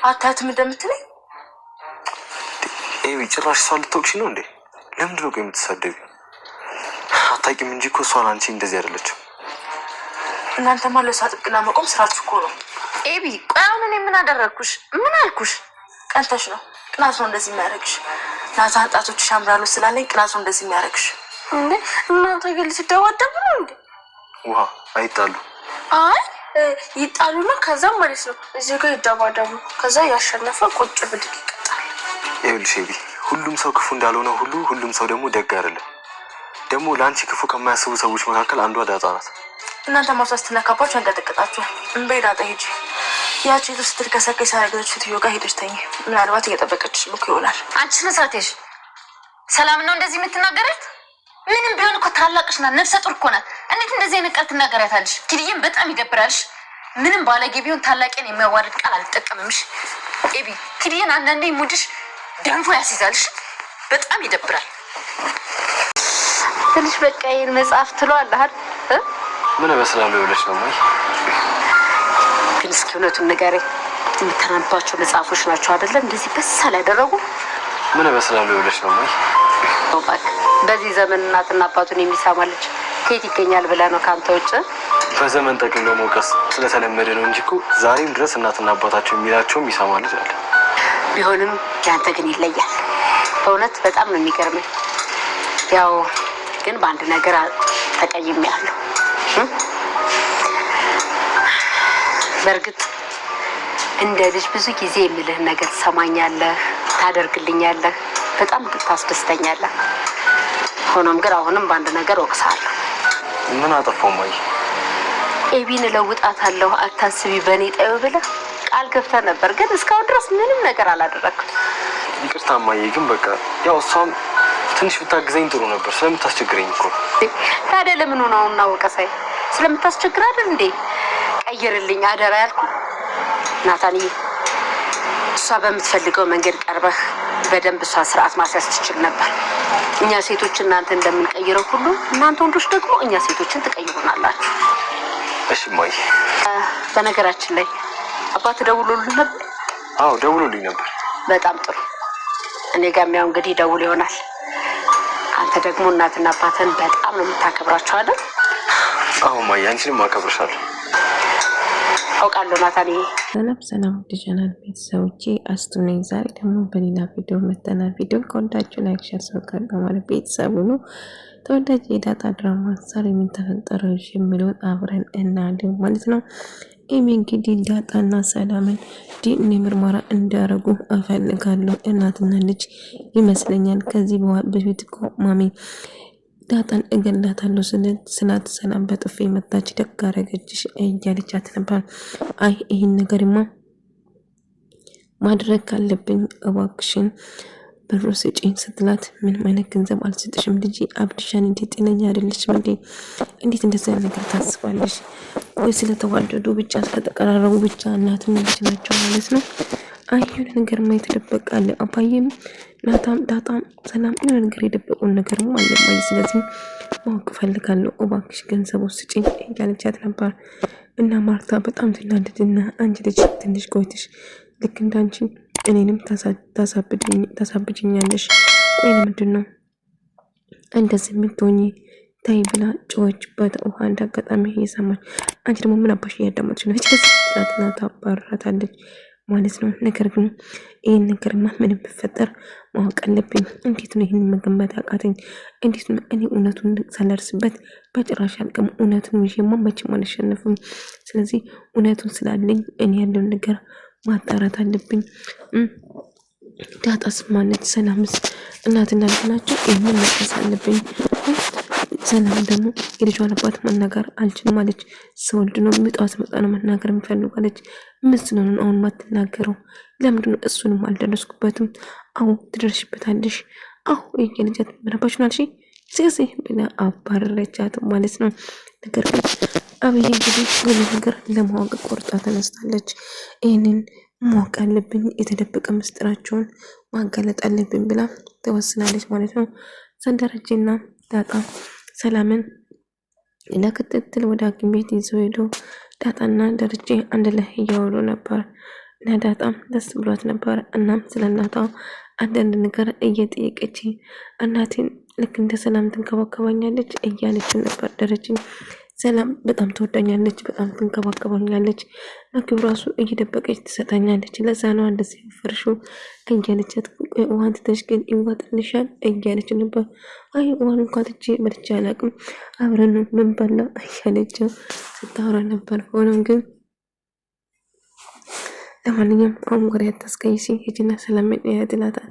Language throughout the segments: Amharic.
አታትም እንደምትለኝ ኤቢ ጭራሽ እሷ ልትወቅሽ ነው እንዴ? ለምንድን ነው የምትሳደቢ? አታውቂም እንጂ እኮ እሷን አንቺ እንደዚህ አይደለችም። እናንተማ ለእሷ ጥብቅና መቆም ስራችሁ እኮ ነው። ኤቢ ቆይ አሁን እኔ ምን አደረግኩሽ? ምን አልኩሽ? ቀንተሽ ነው። ቅናት ነው እንደዚህ የሚያደርግሽ። ናታን ጣቶችሽ ያምራሉ ስላለኝ ቅናት ነው እንደዚህ የሚያደርግሽ። እንዴ እናንተ ግን ልትደዋደቡ ነው እንዴ? ውሃ አይጣሉ። አይ ይጣሉና ከዛም ማለት ነው እዚህ ጋር ይደባደቡ። ከዛ ያሸነፈ ቁጭ ብድግ ይቀጣል። ይኸውልሽ ኤቢ ሁሉም ሰው ክፉ እንዳልሆነ ሁሉ ሁሉም ሰው ደግሞ ደግ አይደለም። ደግሞ ለአንቺ ክፉ ከማያስቡ ሰዎች መካከል አንዷ ዳጣ ናት። እናንተ ማውሳት ስትነካባችሁ እንደጠቀጣችኋል። እንበይ ዳጣ ሂጂ። ያቺ ልጅ ስትልከሰከስ ያደረገችው ትዮ ጋር ሄደች ተኝ። ምናልባት እየጠበቀችሽ ልኩ ይሆናል። አንቺ ስነሳቴሽ ሰላም ነው እንደዚህ የምትናገረት? ምንም ቢሆን እኮ ታላቅሽ ናት፣ ነፍሰ ጡር እኮ ናት። እንዴት እንደዚህ አይነት ቃል ትናገሪያታለሽ? ኪድዬም በጣም ይደብራልሽ። ምንም ባለጌ ቢሆን ታላቄን የሚያዋርድ ቃል አልጠቀምምሽ። ኤቢ ኪድዬን አንዳንዴ ሙድሽ ደንፎ ያስይዛልሽ። በጣም ይደብራል። ትንሽ በቃ ይሄን መጽሐፍ ትለዋለህ አይደል? ምን እመስላለሁ ብለሽ ነው ወይ? ግን እስኪ እውነቱን ንገረኝ። የምታነባቸው መጽሐፎች ናቸው አይደለ እንደዚህ በሳል ያደረጉ? ምን እመስላለሁ ብለሽ ነው ወይ? በዚህ ዘመን እናትና አባቱን የሚሰማ ልጅ ከየት ይገኛል ብለህ ነው ከአንተ ውጭ? በዘመን ጠቅልሎ መውቀስ ስለተለመደ ነው እንጂ እኮ ዛሬም ድረስ እናትና አባታቸው የሚላቸውም ይሰማ ልጅ አለ። ቢሆንም ያንተ ግን ይለያል። በእውነት በጣም ነው የሚገርመኝ። ያው ግን በአንድ ነገር ተቀይሜያለሁ። በእርግጥ እንደ ልጅ ብዙ ጊዜ የምልህን ነገር ትሰማኛለህ፣ ታደርግልኛለህ፣ በጣም ታስደስተኛለህ። ሆኖም ግን አሁንም በአንድ ነገር ወቅሳለሁ። ምን አጠፋው ማይ? ኤቢን እለውጣታለሁ አታስቢ በእኔ ጣዩ ብለህ ቃል ገብተህ ነበር፣ ግን እስካሁን ድረስ ምንም ነገር አላደረግኩም። ይቅርታ ማየ፣ ግን በቃ ያው እሷም ትንሽ ብታግዘኝ ጥሩ ነበር። ስለምታስቸግረኝ እኮ። ታዲያ ለምን ሆነው ነው ወቀሳይ? ስለምታስቸግር አይደል እንዴ? ቀይርልኝ አደራ ያልኩ። ናታንዬ እሷ በምትፈልገው መንገድ ቀርበህ በደንብ እሷ ስርዓት ማስያዝ ትችል ነበር። እኛ ሴቶች እናንተ እንደምንቀይረው ሁሉ እናንተ ወንዶች ደግሞ እኛ ሴቶችን ትቀይሩናላችሁ። እሺ ማይ። በነገራችን ላይ አባት ደውሎልኝ ነበር? አዎ ደውሎልኝ ነበር። በጣም ጥሩ። እኔ ጋር ያው እንግዲህ ደውል ይሆናል። አንተ ደግሞ እናትና አባትን በጣም ነው የምታከብራቸው አይደል? አዎ ማይ፣ አንቺንም አከብርሻለሁ። አውቃለሁ ናታንዬ። ሰላም ዲጂታል ቤተሰቦቼ አስቱ ነኝ። ዛሬ ደግሞ በሌላ ቪዲዮ መተናል። ቪዲዮ ከወዳችሁ ላይክ፣ ሼር፣ ሰብስክራይብ በማድረግ ቤተሰቡ ነው። ተወዳጅ የዳጣ ድራማ ዛሬ ምን ተፈጠረ የሚለውን አብረን እናያለን ማለት ነው። ኤሚ እንግዲህ ዳጣና ሰላምን ዲኤንኤ ምርመራ እንዲያደርጉ እፈልጋለሁ። እናትና ልጅ ይመስለኛል። ከዚህ በፊት እኮ ማሚ ዳጣን እገላታለሁ ስላት ሰላም በጥፊ መታች። ደግ አደረገችሽ እያለቻት ነበር። አይ ይህን ነገርማ ማድረግ ካለብኝ እባክሽን ብሩ ስጪኝ ስትላት ምንም አይነት ገንዘብ አልሰጥሽም ልጅ አብድሻን እንዴ ጤነኛ አይደለችም እንዴ? እንዴት እንደዛ ነገር ታስባለሽ? ወይ ስለተዋደዱ ብቻ ስለተቀራረቡ ብቻ እናትና ልጅ ናቸው ማለት ነው? አይ የሆነ ነገር የተደበቀ አለ። አባዬም ዳጣም ሰላም የሆነ ነገር የደበቁን ነገርም አለ ማይ። ስለዚህ ማወቅ ፈልጋለሁ እባክሽ ገንዘብ ስጪኝ እያለቻት ነበር። እና ማርታ በጣም ትናደድና አንቺ ልጅ ትንሽ ቆይተሽ ልክ እንዳንቺ እኔንም ታሳብጅኛለሽ። ቆይ ለምንድን ነው እንደዚህ የምትሆኚ? ታይ ብላ ጮኸችበት። ውሃ እንዳጋጣሚ እየሰማች አንቺ ደግሞ ምን አባሽ እያዳመጥሽ ነው? ትላትና ታባራታለች ማለት ነው። ነገር ግን ይህን ነገርማ ምንም ብፈጠር ማወቅ አለብኝ። እንዴት ነው ይህን መገመት ያቃተኝ? እንዴት ነው እኔ እውነቱን ሳላርስበት በጭራሽ አልቅም። እውነቱን ይዤማ መቼም አልሸነፍም። ስለዚህ እውነቱን ስላለኝ እኔ ያለውን ነገር ማጣራት አለብኝ። ዳጣስ ማነች? ሰላምስ እናትና ልጅ ናቸው። ይህንን መቀስ አለብኝ። ሰላም ደግሞ የልጇን አባት መናገር አልችልም አለች። ስወልድ ነው ምጧት መጣ ነው መናገር የምፈልጋለች። ምስሉን አሁን ማትናገረው ለምንድነው? እሱንም አልደረስኩበትም። አዎ ትደርሽበታለሽ። አዎ የልጃት ምራባችሁን አልሽ ሲሲ ብላ አባረረቻት ማለት ነው። ነገር ግን አብይ እንግዲህ ሁሉ ነገር ለማወቅ ቆርጣ ተነስታለች። ይህንን ማወቅ አለብኝ፣ የተደበቀ ምስጢራቸውን ማጋለጥ አለብኝ ብላ ተወስናለች ማለት ነው። ሰንደረጀና ዳጣ ሰላምን ለክትትል ወደ ሐኪም ቤት ይዘው ሄዶ ዳጣና ደረጀ አንድ ላይ እያወሩ ነበር። ዳጣም ደስ ብሏት ነበር። እናም ስለ እናቷ አንዳንድ ነገር እየጠየቀች እናቴን ልክ እንደ ሰላም ትንከባከባኛለች እያለች ነበር። ደረጀ ሰላም በጣም ትወዳኛለች፣ በጣም ትንከባከባኛለች፣ ምግብ ራሱ እየደበቀች ትሰጣኛለች፣ ለዛ ነው እንደዚህ ፍርሹ እያለቻት ውሃን ትተሽ ግን ይዋጥልሻል እያለች ነበር። አይ ውሃን እንኳን ትቼ በልቼ አላቅም አብረን ምን በላ እያለች ስታወራ ነበር። ሆኖም ግን ለማንኛውም አሁን ወሬ አታስቀይሲ ሂጂና ሰላምን ያድላታል።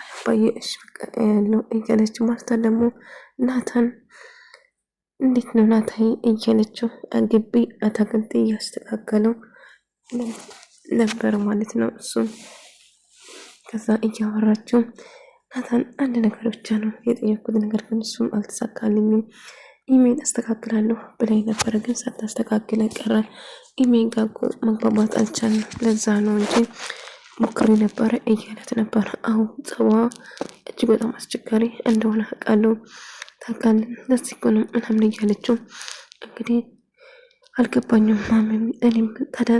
አባዬ እሺ በቃ ያለው እያለች ማርታ ደግሞ ናታን እንዴት ነው ናታይ እያለችው ግቢ አታክልት እያስተካከለው ነበር ማለት ነው። እሱም ከዛ እያወራችው ናታን አንድ ነገር ብቻ ነው የጠየኩት ነገር ግን እሱም አልተሳካልኝም፣ ኢሜል አስተካክላለሁ ብላይ ነበረ ግን ሳታስተካክለ ቀረ። ኢሜል ጋር እኮ መግባባት አልቻልንም ለዛ ነው እንጂ ሞክሬ ነበረ እያለት ነበር። አሁን ጸባ እጅግ በጣም አስቸጋሪ እንደሆነ አውቃለሁ ታውቃለህ፣ ለዚህ እኮ ነው ምናምን እያለችው እንግዲህ አልገባኝም ማመን እኔም ታዲያ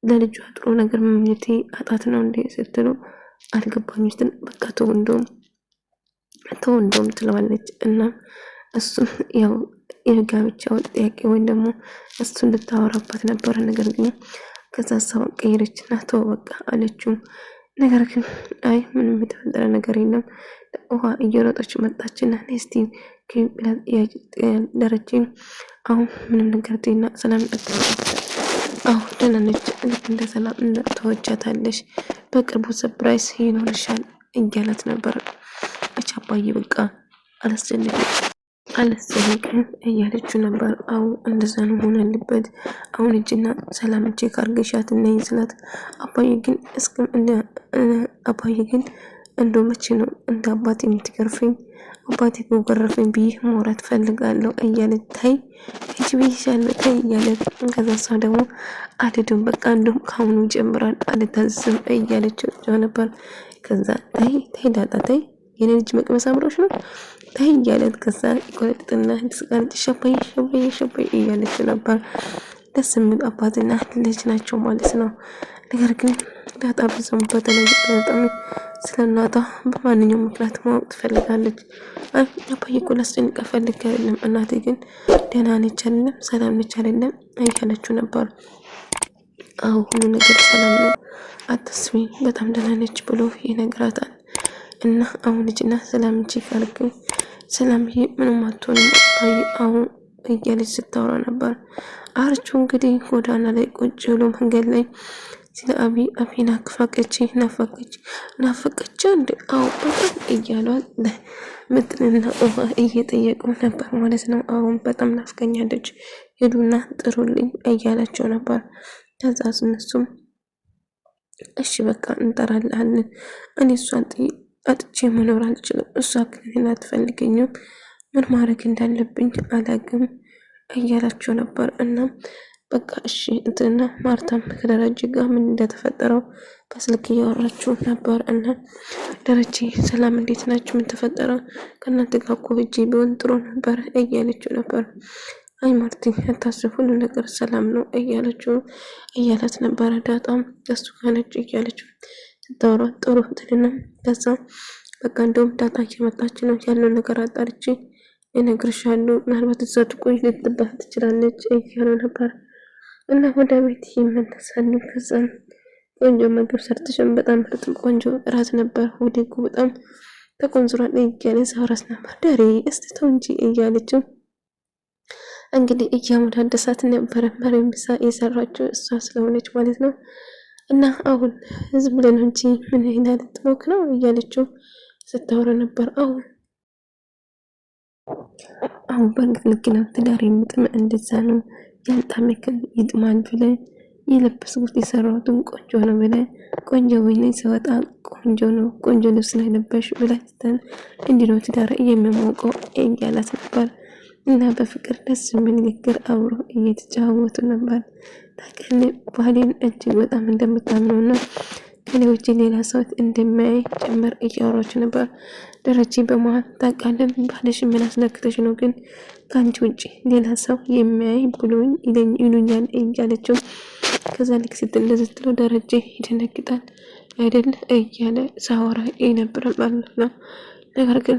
ለልጇ ጥሩ ነገር መምኘቴ አጣት ነው እንዴ ስትሉ አልገባኝም። በቃ ተው እንደውም ትለዋለች። እና እሱም ያው የጋብቻው ጥያቄ ወይም ደግሞ እሱ እንድታወራባት ነበረ። ነገር ግን ከዛ ሰው ቀይረችና ተው በቃ አለችው። ነገር ግን አይ ምንም የተፈጠረ ነገር የለም። ውሃ እየሮጠች መጣችና ኔስቲ ደረጀ አሁን ምንም ነገር ጤና ሰላም አሁን ደህና ነች፣ ልክ እንደ ሰላም ተወጃታለሽ፣ በቅርቡ ሰፕራይዝ ይኖርሻል እያላት ነበር። አባዬ በቃ አላስጨንቅም እያለችው ነበር። አዎ እንደዛ ነው መሆን ያለበት። አሁን እጅና ሰላም ቼክ አድርገሻት ነይ ስላት አባዬ ግን እንደው መቼ ነው እንደ አባቴ የምትገርፈኝ? አባቴ ገረፈኝ ብዬ ማውራት ፈልጋለሁ እያለች ታይ እጅ ብይሻለሁ ታይ እያለች ከዛ እሷ ደግሞ አልሄድም በቃ እንደውም ከአሁኑ ይጀምራል አልታዝም እያለችው ነበር። ከዛ ታይ ዳጣ ታይ የኔ ልጅ መቅመስ አምሮሽ ነው ታይ እያለት ከዛ ይቆረጥና ትስቃለች። ሸባይ እያለች ነበር። ደስ የሚል አባትና ልጅ ናቸው ማለት ነው። ነገር ግን ዳጣ ብዙም በጣም ስለ እናቷ በማንኛውም ምክንያት ማወቅ ትፈልጋለች። አባዬ እኮ ላስጨንቅ ፈልጌ አይደለም፣ እናቴ ግን ደህና ነች አይደለም፣ ሰላም ነች አይደለም እያለችው ነበር። አዎ ሁሉ ነገር ሰላም ነው አትስቢ፣ በጣም ደህና ነች ብሎ ይነግራታል። እና አሁን ልጅና ሰላም እንጂ ካልክ ሰላም ምንም አትሆንም አባዬ አሁን እያለች ስታወራ ነበር። አርቹ እንግዲህ ጎዳና ላይ ቁጭ ብሎ መንገድ ላይ ስለ አቢ ናፈቀች እንደ አዎ በጣም እያሏል ምጥንና ውሃ እየጠየቁ ነበር ማለት ነው። አሁን በጣም ናፍቀኛለች ሄዱና ጥሩልኝ እያላቸው ነበር። ከዛ እነሱም እሺ በቃ እንጠራለን፣ እኔ እሷን አጥቼ መኖር አልችልም፣ እሷ ግን አትፈልገኝም፣ ምን ማድረግ እንዳለብኝ አላውቅም እያላቸው ነበር። እና በቃ እሺ እንትና ማርታም ከደረጀ ጋር ምን እንደተፈጠረው በስልክ እያወራችሁ ነበር። እና ደረጀ ሰላም እንዴት ናችሁ? ምን ተፈጠረ? ከእናንተ ጋር እኮ ሂጂ ቢሆን ጥሩ ነበር እያለችው ነበር። አይ ማርቲ አታስብ፣ ሁሉ ነገር ሰላም ነው እያላት ነበረ። ዳጣም ከሱ ጋር ነች እያለችው ስታወራ ጥሩ ትልና ከዛ በቃ እንደውም ዳጣ እየመጣች ነው ያለው ነገር አጣርቼ እነግርሻለሁ፣ ምናልባት እዛ ትቆይ ልትባል ትችላለች እያሉ ነበር። እና ወደ ቤት ይመለሳሉ። ከዛ ቆንጆ ምግብ ሰርተሽን በጣም ምርጥም ቆንጆ እራት ነበር፣ ሆዴ እኮ በጣም ተቆንዝሯል እያለ ሳውራስ ነበር። ዳሬ እስቲ ተው እንጂ እያለችው እንግዲህ እያመዳደሳት ነበረ። ምሳ የሰራችው እሷ ስለሆነች ማለት ነው። እና አሁን ህዝብ ብለን እንጂ ምን አይነት ጥሞክ ነው እያለችው ስታወራ ነበር። አሁን በልክ ነው ትዳር የምጥም እንደዛ ነው ያልጣመክል ይጥማል ብለ የለበስኩት የሰራሁትን ቆንጆ ነው ብለ ቆንጆ ወይኔ ሲወጣ ቆንጆ ነው ቆንጆ ልብስ ላይ ለበሽ ብላስተን እንዲህ ትዳር የሚያሞቀው እያላት ነበር። እና በፍቅር ደስ የሚል ንግግር አብሮ እየተጫወቱ ነበር። ታውቃለህ ባህሌን እጅግ በጣም እንደምታምነውና ከኔ ውጪ ሌላ ሰው እንደማያይ ጭምር እያወራች ነበር። ደረጀ በመሃል ታውቃለህ ባህልሽ ምን አስነክተሽ ነው ግን ከአንቺ ውጪ ሌላ ሰው የሚያይ ብሎኝ ይሉኛል እያለችው ከዛ ልክ ስትለው ደረጀ ይደነግጣል። አይደል እያለ ሳወራ የነበረ ማለት ነው። ነገር ግን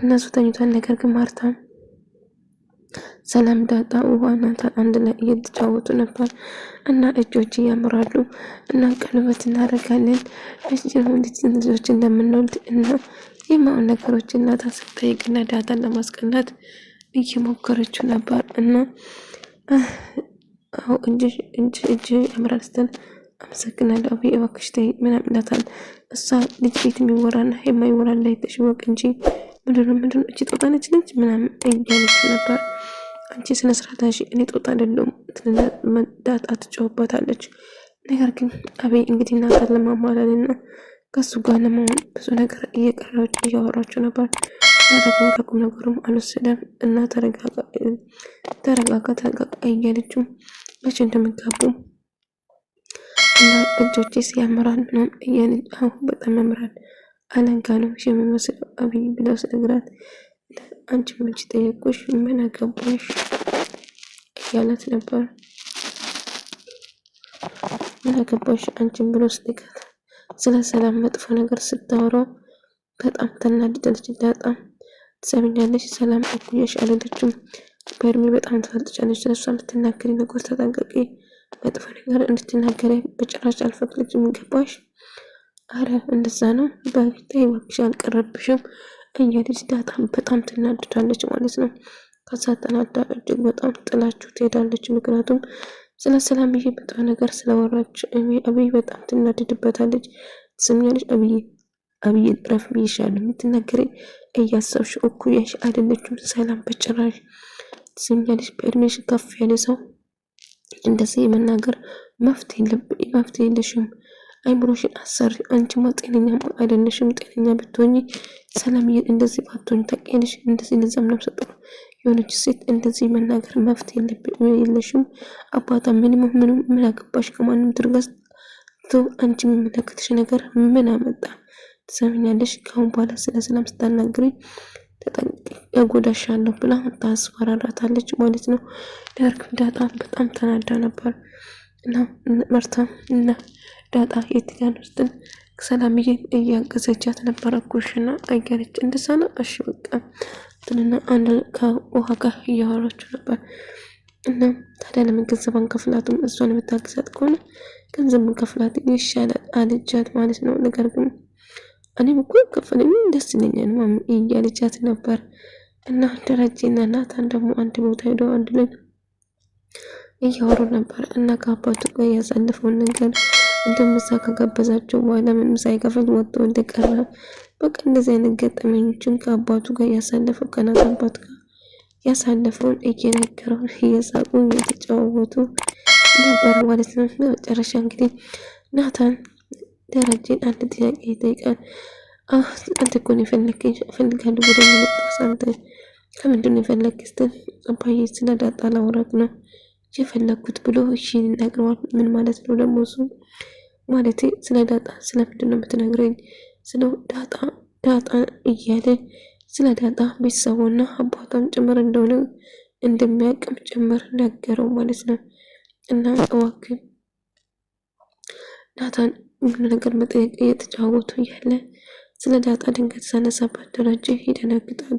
እነሱ ተኝቷል። ነገር ግን ማርታ ሰላም ዳጣ ውሃና አንድ ላይ እየተጫወቱ ነበር እና እጆች ያምራሉ እና ቀለበት እናደርጋለን ልጆች እንደምንወልድ እና የማውን ነገሮች እናታ ስትጠይቅና ዳጣን ለማስቀናት እየሞከረችው ነበር እና አዎ እጅ ያምራል ስትል አመሰግናለሁ አብይ እባክሽ ተይ ምናምን ይላታል። እሷ ልጅ ቤት የሚወራና የማይወራ ላይ ተሽወቅ እንጂ ምንድነው እቺ ጦጣ ነች ምናምን እያለች ነበር። አንቺ ስነ ስርዓት ነሽ፣ እኔ ጦጣ አይደለሁም ዳጣ ትጮህባታለች። ነገር ግን አብይ እንግዲህ እናታን ለማማለልና ከሱ ጋር ለመሆን ብዙ ነገር እያወራቸው ነበር። ደግሞ ከቁም ነገሩም አልወሰደም እና ተረጋጋ እያለችው መቼ እንደሚጋቡ እና እጆቼስ ያምራል ምናምን እያለች አሁን በጣም ያምራል አለንጋ ነው የሚመስለው አብይ ብለው ስነግራት አንቺ መች ጠየቁሽ ምን አገባሽ እያለት ነበር። ምን አገባሽ አንቺን ብሎ ስነግራት ስለ ሰላም መጥፎ ነገር ስታወራው በጣም ተናደደች። ዳጣ ትሰሚኛለሽ ሰላም እኩያሽ አልሄደችም በእድሜ በጣም ትፈልጥቻለች። ስለሷ የምትናገሪ ነገር ተጠንቀቂ፣ መጥፎ ነገር እንድትናገሪ በጭራሽ አልፈቅድልሽም ገባሽ? አረ እንደዛ ነው በፊት ይወክሽ አልቀረብሽም እያለች ዳጣ በጣም ትናደዳለች ማለት ነው። ከዛ ተናዳ እጅግ በጣም ጥላችሁ ትሄዳለች። ምክንያቱም ስለ ሰላም መጥፎ ነገር ስለወራች አብይ በጣም ትናደድበታለች። ትሰሚኛለሽ አብይ ረፍ ብዬሻለሁ የምትናገሪ እያሰብሽ እኩያሽ አይደለችም ሰላም በጭራሽ። ትሰሚኛለሽ በእድሜሽ ከፍ ያለ ሰው እንደዚህ የመናገር መፍትሄ የለሽም። አይምሮሽን አሰሪ። አንቺማ ጤነኛ አይደለሽም። ጤነኛ ብትሆኚ ሰላምዬ እንደዚህ ባትሆኚ ታውቂያለሽ። እንደዚህ ለዛም ነው ሰጠው የሆነች ሴት እንደዚህ መናገር መፍትሄ የለሽም። አባታ ምንም ምን አገባሽ ከማንም ትርገስ አንቺ የሚመለከትሽ ነገር ምን አመጣ? ትሰሚኛለሽ ካሁን በኋላ ስለ ሰላም ስታናግሪ ተጠንቅቂ ያጎዳሻለሁ ብላ ታስፈራራታለች ማለት ነው። ዳርክም ዳጣ በጣም ተናዳ ነበር እና መርታ እና ዳጣ የትኛን ውስጥን ሰላምዬ እያገዘቻት ነበር። ኩሽና አያለች እንደዛ ነው። እሺ በቃ ትንና አንድ ከውሃ ጋር እያወራችሁ ነበር እና ታዲያ ለምን ገንዘብ አንከፍላትም? እሷን የምታግዛት ከሆነ ገንዘብ ከፍላት ይሻላል አለቻት ማለት ነው። ነገር ግን እኔም እኮ ከፈለኝ ደስ ይለኛል ማሚ እያለቻት ነበር እና ደረጀና ናታን ደግሞ አንድ ቦታ ሄደው አንድ ላይ እያወሩ ነበር እና ከአባቱ ጋር ያሳለፈውን ነገር እንደምሳ ከጋበዛቸው በኋላ ምንም ሳይከፍል ወጥቶ እንደቀረ በቃ እንደዚህ አይነት ገጠመኞችን ከአባቱ ጋር ያሳለፈው ከናታን አባት ጋር ያሳለፈውን እየነገረው እየሳቁ እየተጫወቱ ነበር ማለት ነው። በመጨረሻ እንግዲህ ናታን ደረጀን አንድ ጥያቄ ይጠይቃል። አንተ እኮ ነው የፈለግከኝ እፈልጋለሁ ወደ መጣስ አንተ ከምንድን ነው የፈለግከኝ? አባዬ ስለ ዳጣ ላውራት ነው የፈለግኩት ብሎ እሺ ይነግረዋል። ምን ማለት ነው ደግሞ እሱ ማለት ስለ ዳጣ ስለምንድን ነው የምትነግረኝ? ስለ ዳጣ እያለ ስለ ዳጣ ቤተሰቡና አባቷም ጭምር እንደሆነ እንደሚያውቅም ጭምር ነገረው ማለት ነው። እና እባክህ ናታን ምን ነገር መጠየቅ እየተጫወቱ እያለ ስለ ዳጣ ድንገት ሳነሳባት ደረጀ ይደነግጣል።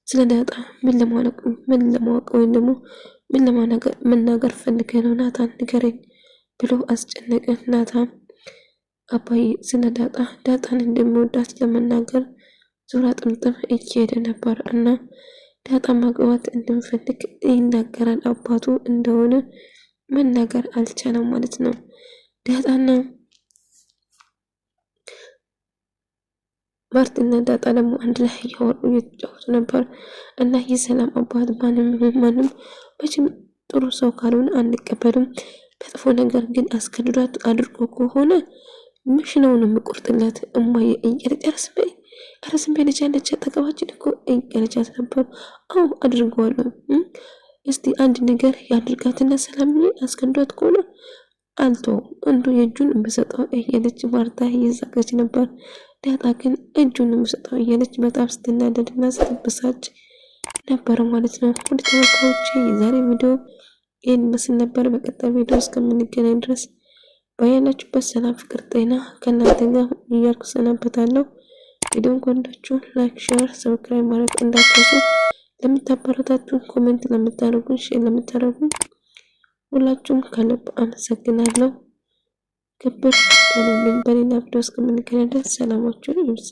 ስለ ዳጣ ምን ለማወቅ ወይም ደግሞ ምን መናገር ፈልገህ ነው ናታን ንገረኝ ብሎ አስጨነቀ። ናታን አባዬ ስለ ዳጣን እንደሚወዳት ለመናገር ዙራ ጥምጥም እየሄደ ነበር እና ዳጣ ማግባት እንደሚፈልግ ይናገራል። አባቱ እንደሆነ መናገር አልቻለም ማለት ነው። ዳጣና ማርቲና ዳጣ ደግሞ አንድ ላይ እያወሩ እየተጫወቱ ነበር እና የሰላም አባት ማንም መቼም ጥሩ ሰው ካልሆነ አንቀበልም፣ መጥፎ ነገር ግን አስገድዷት አድርጎ ከሆነ ምሽነውን የምቆርጥላት እማዬ እያለች አረስም ልጅ ያለች አጠገባችን እኮ እያለቻት ነበር። አዎ አድርገዋለሁ። እስቲ አንድ ነገር ያድርጋትና ሰላም አስገድዷት ከሆነ አልቶ እንዱ የእጁን በሰጠው እያለች ማርታ እየዛቀች ነበር። ዳጣ ግን እጁን በሰጠው እያለች በጣም ስትናደድና ስትበሳጭ ነበር ማለት ነው። ወደ ተመልካቾቼ የዛሬ ቪዲዮ ይህን መስል ነበር። በቀጣይ ቪዲዮ እስከምንገናኝ ድረስ ባያላችሁበት ሰላም፣ ፍቅር፣ ጤና ከእናንተ ጋር እያልኩ ሰናበታለሁ። ቪዲዮን ከወደዳችሁ ላይክ፣ ሼር፣ ሰብስክራይብ ማድረግ እንዳትረሱ። ለምታበረታቱን፣ ኮሜንት ለምታደርጉን፣ ሼር ለምታደርጉን ሁላችሁም ከልብ አመሰግናለሁ። ክብር ሁሉም በሌላ ቪዲዮ እስከምንገናኝ ድረስ ሰላማችሁ ይብዛ።